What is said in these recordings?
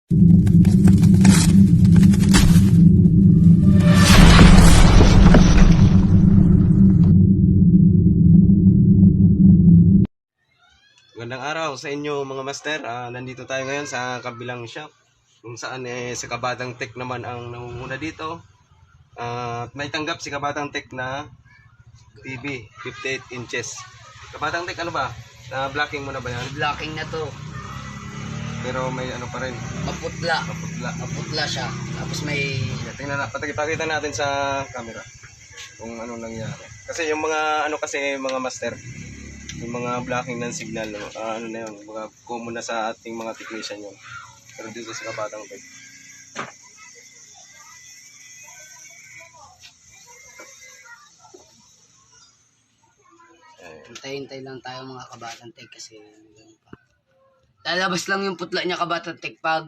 Magandang araw sa inyo mga master. Nandito tayo ngayon sa kabilang shop kung saan si Kabatang Tech naman ang nangunguna dito. At may tanggap si Kabatang Tech na TV 58 inches. Kabatang Tech, ano ba? Blocking mo na ba yan? Blocking na to. Pero may ano pa rin. Maputla. Maputla. Maputla siya. Tapos may... Tingnan na, pakita natin sa camera kung ano nangyari. Kasi yung mga ano kasi mga master, yung mga blocking ng signal, ano na yun, mga common na sa ating mga technician yun. Pero dito sa Kabatang Tech. Hintay-hintay lang tayo mga Kabatang Tech kasi... Lalabas lang yung putla niya Kabatang Tech pag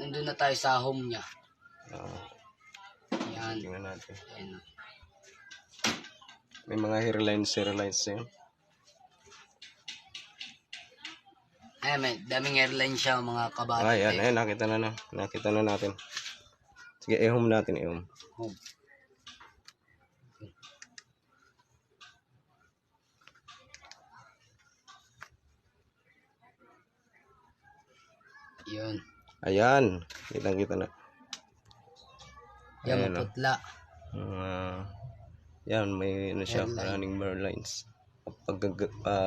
nandun na tayo sa home niya. Yan. Tingnan natin. Ayan. May mga hairlines yun. Ayan, may daming airline siya mga Kabatang Tech. Ayan, nakita na natin. Sige, i-home natin, i-home. Home. Yun. Ayan, kita na. Yan, Ayan, maputla. Yan, may ano siya, Hairline. running mirror lines. Pag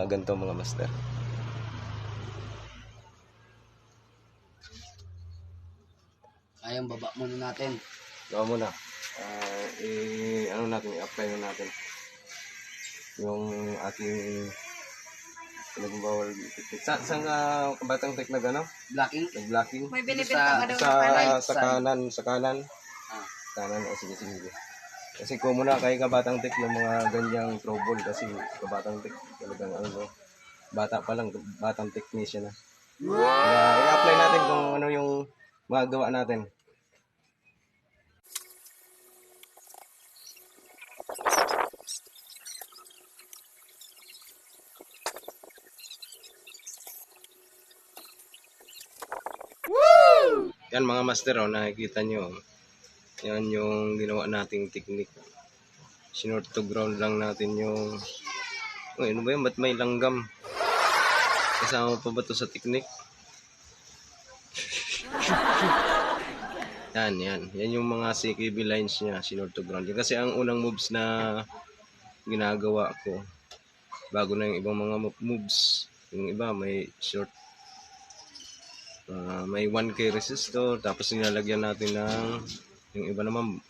ganito mga master. Ayan, baba muna natin. Gawa muna. Ano natin, i-apply na natin yung ating pinagbawal. Saan ka Kabatang Tech na gano'n? Blocking? Nag-blocking? May binibenta ka daw na palay. Sa kanan. Ah. Kanan, sige. Kasi kung muna kay Kabatang Tech yung mga ganyang trouble kasi Kabatang Tech talagang ano, bata pa lang, batang technician na. Kaya i-apply natin kung ano yung magagawa natin. Yan mga master, nakikita nyo. Yan yung ginawa nating technique. Sinort to ground lang natin yung... ano ba yun? Ba't may langgam? Kasama pa ba to sa technique? Yan. Yan yung mga CKB lines niya, sinort to ground. Yan kasi ang unang moves na ginagawa ko. Bago na yung ibang mga moves. Yung iba may short. May 1K resistor. Tapos nilalagyan natin ng... yung iba naman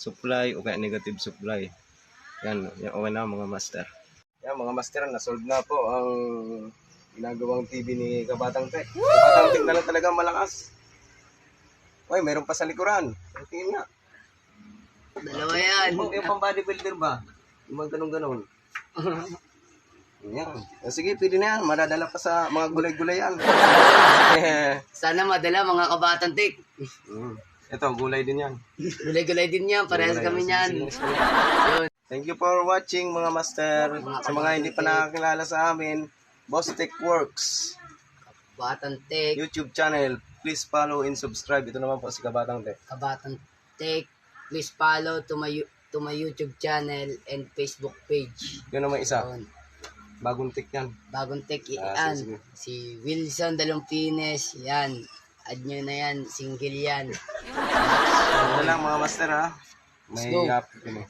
supply o kaya negative supply. Yan okay na mga master. Yan mga master, na-solve na po ang ginagawang TV ni Kabatang Tech. Kabatang Tech na lang talaga malakas. Uy, meron pa sa likuran. Tingin nga. Dalawa yan. Yung pang bodybuilder ba? Yung mga ganun-ganun. Yan. Sige, pwede na yan. Madadala pa sa mga gulay-gulay yan. Sana madala mga Kabatang Tech. Ito, gulay din yan. Gulay-gulay din yan. Parehas kami yan. Sige. Yun. Thank you for watching mga master. Sa mga hindi pa nakakilala sa amin, Boss Tech Works Kabatang Tech. YouTube channel. Please follow and subscribe. Ito naman po si Kabatang Tech. Kabatang Tech. Please follow to my YouTube channel and Facebook page. Yun naman isa. Yun. Bagong tech yan. Bagong Tech Ah, yan. sige. Si Wilson Dalumpines. Yan. Add nyo na yan. Single yan. Ano lang mga master ha. Let's May go. yapit kami.